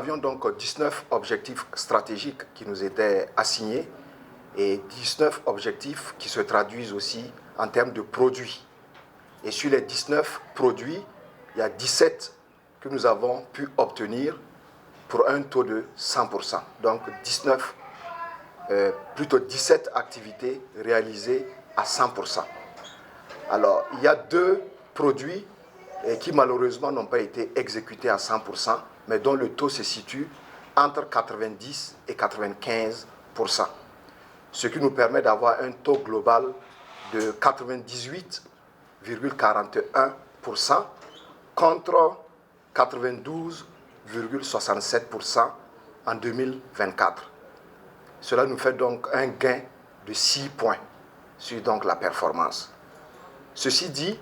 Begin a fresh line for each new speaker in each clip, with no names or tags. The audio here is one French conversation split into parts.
avions donc 19 objectifs stratégiques qui nous étaient assignés et 19 objectifs qui se traduisent aussi en termes de produits. Et sur les 19 produits, il y a 17 que nous avons pu obtenir pour un taux de 100%. Donc 17 activités réalisées à 100%. Alors, il y a 2 produits qui malheureusement n'ont pas été exécutés à 100%, mais dont le taux se situe entre 90 et 95%. Ce qui nous permet d'avoir un taux global de 98,41% contre 92,67% en 2024. Cela nous fait donc un gain de 6 points sur donc la performance. Ceci dit,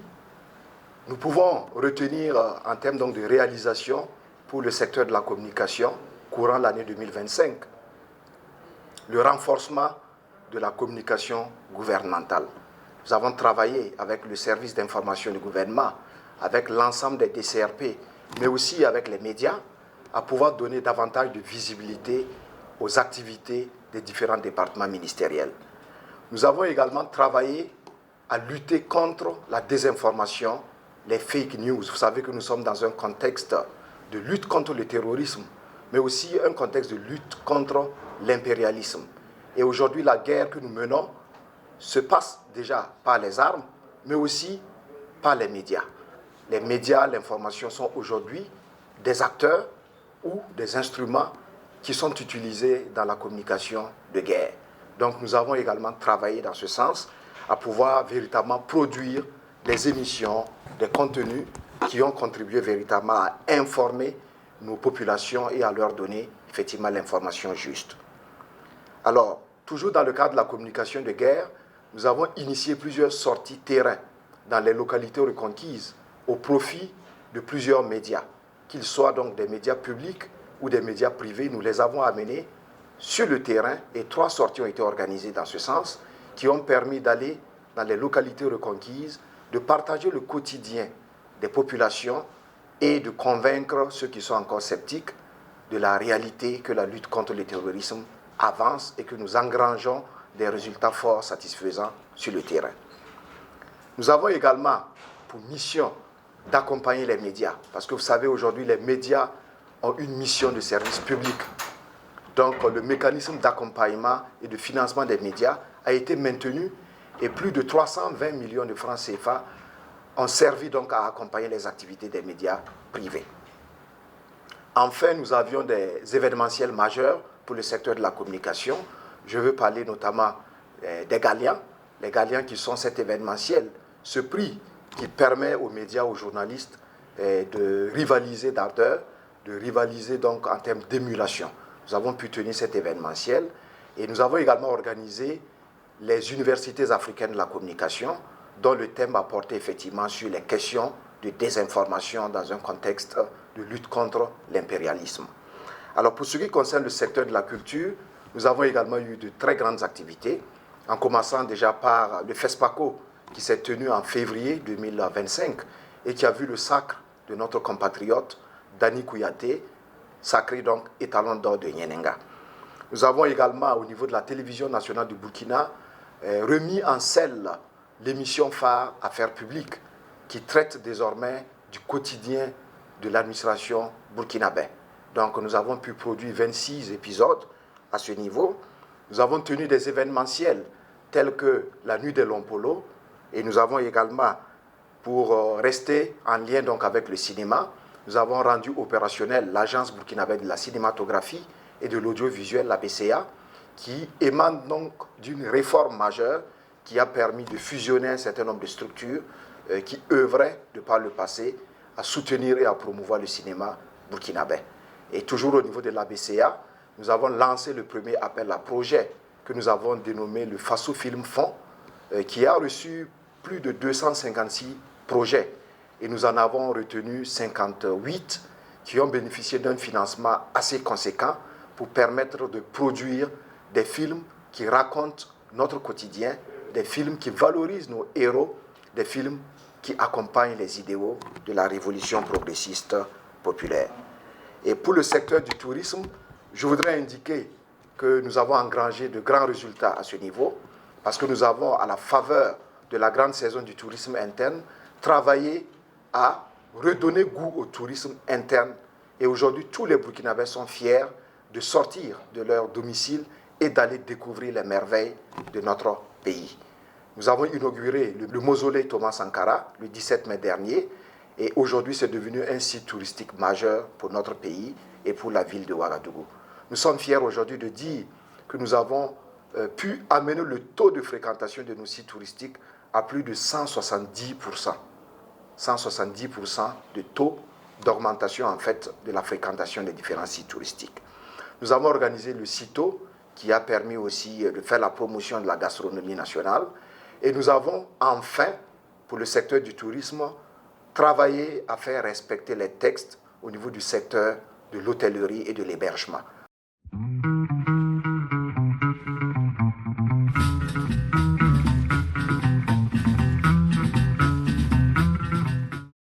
nous pouvons retenir en termes donc de réalisation pour le secteur de la communication courant l'année 2025 le renforcement de la communication gouvernementale. Nous avons travaillé avec le service d'information du gouvernement, avec l'ensemble des DCRP, mais aussi avec les médias, à pouvoir donner davantage de visibilité aux activités des différents départements ministériels. Nous avons également travaillé à lutter contre la désinformation, les fake news. Vous savez que nous sommes dans un contexte de lutte contre le terrorisme, mais aussi un contexte de lutte contre l'impérialisme. Et aujourd'hui, la guerre que nous menons se passe déjà par les armes, mais aussi par les médias. Les médias, l'information sont aujourd'hui des acteurs ou des instruments qui sont utilisés dans la communication de guerre. Donc nous avons également travaillé dans ce sens à pouvoir véritablement produire des émissions, des contenus qui ont contribué véritablement à informer nos populations et à leur donner effectivement l'information juste. Alors, toujours dans le cadre de la communication de guerre, nous avons initié plusieurs sorties terrain dans les localités reconquises au profit de plusieurs médias, qu'ils soient donc des médias publics ou des médias privés. Nous les avons amenés sur le terrain et 3 sorties ont été organisées dans ce sens qui ont permis d'aller dans les localités reconquises, de partager le quotidien des populations et de convaincre ceux qui sont encore sceptiques de la réalité que la lutte contre le terrorisme avance et que nous engrangeons des résultats forts satisfaisants sur le terrain. Nous avons également pour mission d'accompagner les médias, parce que vous savez aujourd'hui les médias ont une mission de service public. Donc le mécanisme d'accompagnement et de financement des médias a été maintenu et plus de 320 millions de francs CFA ont servi donc à accompagner les activités des médias privés. Enfin, nous avions des événementiels majeurs pour le secteur de la communication. Je veux parler notamment des Galians. Les Galians qui sont cet événementiel, ce prix qui permet aux médias, aux journalistes de rivaliser d'ardeur, de rivaliser donc en termes d'émulation. Nous avons pu tenir cet événementiel et nous avons également organisé les universités africaines de la communication dont le thème a porté effectivement sur les questions de désinformation dans un contexte de lutte contre l'impérialisme. Alors pour ce qui concerne le secteur de la culture, nous avons également eu de très grandes activités, en commençant déjà par le FESPACO qui s'est tenu en février 2025 et qui a vu le sacre de notre compatriote Dani Kouyaté, sacré donc étalon d'or de Nyenenga. Nous avons également au niveau de la télévision nationale du Burkina remis en selle l'émission phare Affaires publiques qui traite désormais du quotidien de l'administration burkinabé. Donc nous avons pu produire 26 épisodes à ce niveau. Nous avons tenu des événementiels tels que la Nuit des Lompolo et nous avons également, pour rester en lien donc avec le cinéma, nous avons rendu opérationnel l'Agence burkinabé de la cinématographie et de l'audiovisuel, la BCA, qui émane donc d'une réforme majeure qui a permis de fusionner un certain nombre de structures qui œuvraient de par le passé à soutenir et à promouvoir le cinéma burkinabé. Et toujours au niveau de la BCA, nous avons lancé le premier appel à projet que nous avons dénommé le Faso Film Fonds, qui a reçu plus de 256 projets. Et nous en avons retenu 58 qui ont bénéficié d'un financement assez conséquent pour permettre de produire des films qui racontent notre quotidien, des films qui valorisent nos héros, des films qui accompagnent les idéaux de la révolution progressiste populaire. Et pour le secteur du tourisme, je voudrais indiquer que nous avons engrangé de grands résultats à ce niveau, parce que nous avons, à la faveur de la grande saison du tourisme interne, travaillé à redonner goût au tourisme interne. Et aujourd'hui, tous les Burkinabés sont fiers de sortir de leur domicile et d'aller découvrir les merveilles de notre pays. Nous avons inauguré le mausolée Thomas Sankara le 17 mai dernier, et aujourd'hui c'est devenu un site touristique majeur pour notre pays et pour la ville de Ouagadougou. Nous sommes fiers aujourd'hui de dire que nous avons pu amener le taux de fréquentation de nos sites touristiques à plus de 170%. 170% de taux d'augmentation en fait de la fréquentation des différents sites touristiques. Nous avons organisé le CITO qui a permis aussi de faire la promotion de la gastronomie nationale, et nous avons enfin, pour le secteur du tourisme, travaillé à faire respecter les textes au niveau du secteur de l'hôtellerie et de l'hébergement.